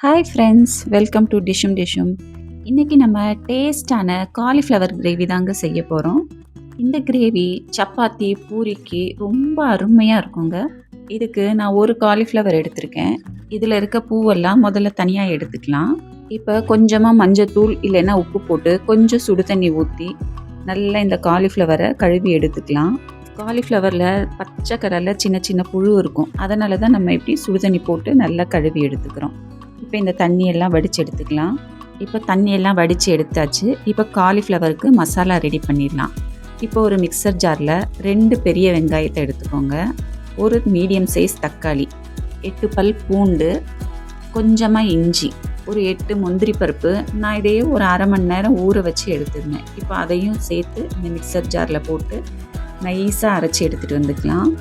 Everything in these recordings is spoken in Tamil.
Hi friends, welcome to Dishshum Dishshum. இன்றைக்கி நம்ம டேஸ்டான காலிஃப்ளவர் கிரேவி தாங்க செய்ய போகிறோம். இந்த கிரேவி சப்பாத்தி பூரிக்கு ரொம்ப அருமையாக இருக்குங்க. இதுக்கு நான் ஒரு காலிஃப்ளவர் எடுத்திருக்கேன். இதில் இருக்க பூவெல்லாம் முதல்ல தனியாக எடுத்துக்கலாம். இப்போ கொஞ்சமாக மஞ்சத்தூள் இல்லைன்னா உப்பு போட்டு கொஞ்சம் சுடு தண்ணி ஊற்றி நல்லா இந்த காலிஃப்ளவரை கழுவி எடுத்துக்கலாம். காலிஃப்ளவரில் பச்சை கலரில் சின்ன சின்ன புழு இருக்கும். அதனால தான் நம்ம இப்படி சுடு தண்ணி போட்டு நல்லா கழுவி எடுத்துக்கிறோம். இப்போ இந்த தண்ணியெல்லாம் வடித்து எடுத்துக்கலாம். இப்போ தண்ணியெல்லாம் வடித்து எடுத்தாச்சு. இப்போ காலிஃப்ளவருக்கு மசாலா ரெடி பண்ணிடலாம். இப்போ ஒரு மிக்சர் ஜாரில் 2 பெரிய வெங்காயத்தை எடுத்துக்கோங்க, ஒரு மீடியம் சைஸ் தக்காளி, 8 பல் பூண்டு, கொஞ்சமாக இஞ்சி, ஒரு 8 முந்திரி பருப்பு. நான் இதையே ஒரு அரை மணி நேரம் ஊற வச்சு எடுத்துருந்தேன். இப்போ அதையும் சேர்த்து இந்த மிக்சர் ஜாரில் போட்டு நைஸாக அரைச்சி எடுத்துகிட்டு வந்துக்கலாம்.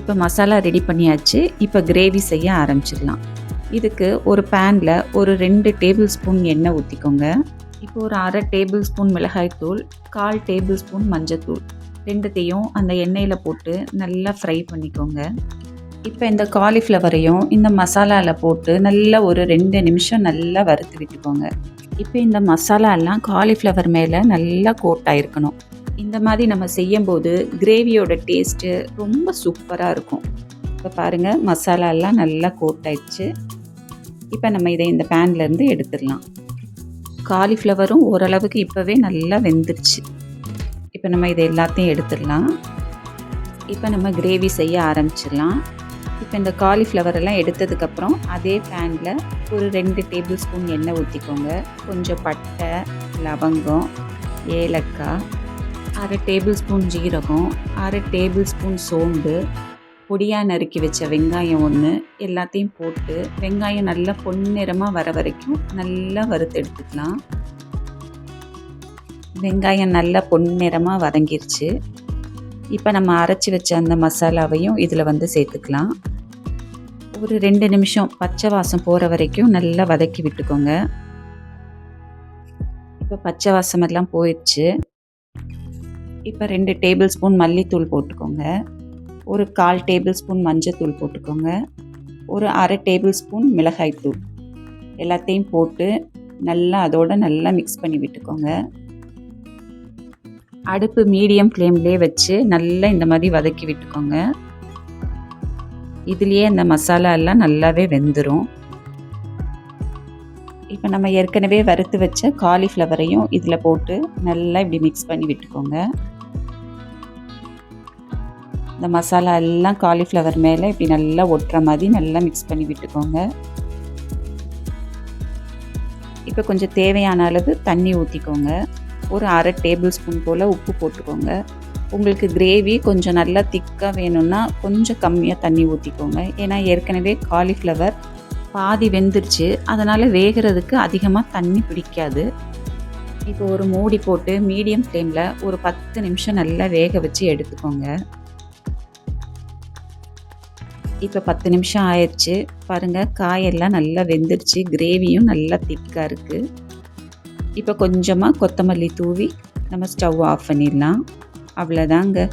இப்போ மசாலா ரெடி பண்ணியாச்சு. இப்போ கிரேவி செய்ய ஆரம்பிச்சிடலாம். இதுக்கு ஒரு பேனில் ஒரு 2 டேபிள் ஸ்பூன் எண்ணெய் ஊற்றிக்கோங்க. இப்போ ஒரு அரை டேபிள் ஸ்பூன் மிளகாய்த்தூள், 1/4 டேபிள் ஸ்பூன் மஞ்சத்தூள், ரெண்டுத்தையும் அந்த எண்ணெயில் போட்டு நல்லா ஃப்ரை பண்ணிக்கோங்க. இப்போ இந்த காலிஃப்ளவரையும் இந்த மசாலாவில் போட்டு நல்லா ஒரு 2 நிமிஷம் நல்லா வறுத்து விட்டுக்கோங்க. இப்போ இந்த மசாலாலாம் காலிஃப்ளவர் மேலே நல்லா கோட் ஆகிருக்கணும். இந்த மாதிரி நம்ம செய்யும்போது கிரேவியோட டேஸ்ட்டு ரொம்ப சூப்பராக இருக்கும். இப்போ பாருங்கள், மசாலாலாம் நல்லா கோட் ஆயிடுச்சு. இப்போ நம்ம இதை இந்த பேன்லேருந்து எடுத்துடலாம். காலிஃப்ளவரும் ஓரளவுக்கு இப்போவே நல்லா வெந்துருச்சு. இப்போ நம்ம இதை எல்லாத்தையும் எடுத்துடலாம். இப்போ நம்ம கிரேவி செய்ய ஆரம்பிச்சிடலாம். இப்போ இந்த காலிஃப்ளவரெல்லாம் எடுத்ததுக்கப்புறம் அதே பேனில் ஒரு 2 டேபிள் ஸ்பூன் எண்ணெய் ஊற்றிக்கோங்க. கொஞ்சம் பட்டை, லவங்கம், ஏலக்காய், அரை டேபிள் ஸ்பூன் ஜீரகம், அரை டேபிள் ஸ்பூன் சோம்பு, பொடியாக நறுக்கி வச்ச வெங்காயம் 1, எல்லாத்தையும் போட்டு வெங்காயம் நல்லா பொன்னிறமாக வர வரைக்கும் நல்லா வறுத்து எடுத்துக்கலாம். வெங்காயம் நல்லா பொன்னிறமாக வதங்கிருச்சு. இப்போ நம்ம அரைச்சி வச்ச அந்த மசாலாவையும் இதில் சேர்த்துக்கலாம். ஒரு 2 நிமிஷம் பச்சை வாசம் போகிற வரைக்கும் நல்லா வதக்கி விட்டுக்கோங்க. இப்போ பச்சை வாசமெல்லாம் போயிடுச்சு. இப்போ 2 டேபிள் ஸ்பூன் மல்லித்தூள் போட்டுக்கோங்க, ஒரு 1/4 டேபிள் ஸ்பூன் மஞ்சத்தூள் போட்டுக்கோங்க, ஒரு அரை டேபிள் ஸ்பூன் மிளகாய்த்தூள், எல்லாத்தையும் போட்டு நல்லா அதோடு நல்லா மிக்ஸ் பண்ணி விட்டுக்கோங்க. அடுப்பு மீடியம் ஃப்ளேம்லேயே வச்சு நல்லா இந்த மாதிரி வதக்கி விட்டுக்கோங்க. இதுலேயே அந்த மசாலா எல்லாம் நல்லாவே வெந்துடும். இப்போ நம்ம ஏற்கனவே வறுத்து வச்ச காலிஃப்ளவரையும் இதில் போட்டு நல்லா இப்படி மிக்ஸ் பண்ணி விட்டுக்கோங்க. இந்த மசாலா எல்லாம் காலிஃப்ளவர் மேலே இப்படி நல்லா ஒட்டுற மாதிரி நல்லா மிக்ஸ் பண்ணி விட்டுக்கோங்க. இப்போ கொஞ்சம் தேவையான அளவு தண்ணி ஊற்றிக்கோங்க. ஒரு அரை டேபிள் ஸ்பூன் போல் உப்பு போட்டுக்கோங்க. உங்களுக்கு கிரேவி கொஞ்சம் நல்லா திக்காக வேணும்னா கொஞ்சம் கம்மியாக தண்ணி ஊற்றிக்கோங்க. ஏன்னா ஏற்கனவே காலிஃப்ளவர் பாதி வெந்துருச்சு, அதனால் வேகிறதுக்கு அதிகமாக தண்ணி பிடிக்காது. இப்போ ஒரு மூடி போட்டு மீடியம் ஃப்ளேமில் ஒரு 10 நிமிஷம் நல்லா வேக வச்சு எடுத்துக்கோங்க. இப்போ 10 நிமிஷம் ஆயிடுச்சு. பாருங்கள், காயெல்லாம் நல்லா வெந்துருச்சு, கிரேவியும் நல்லா திக்காக இருக்குது. இப்போ கொஞ்சமாக கொத்தமல்லி தூவி நம்ம ஸ்டவ் ஆஃப் பண்ணிடலாம். அவ்வளோதாங்க,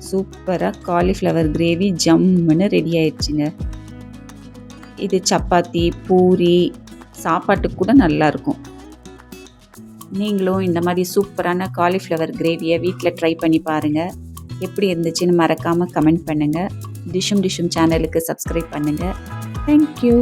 சூப்பராக காலிஃப்ளவர் கிரேவி ஜம்முன்னு ரெடி ஆயிடுச்சுங்க. இது சப்பாத்தி பூரி சாப்பாட்டுக்கு கூட நல்லாயிருக்கும். நீங்களும் இந்த மாதிரி சூப்பரான காலிஃப்ளவர் கிரேவியை வீட்டில் ட்ரை பண்ணி பாருங்கள். எப்படி இருந்துச்சுன்னு மறக்காமல் கமெண்ட் பண்ணுங்கள். டிஷ்ஷும் சேனலுக்கு சப்ஸ்கிரைப் பண்ணுங்கள். தேங்க்யூ.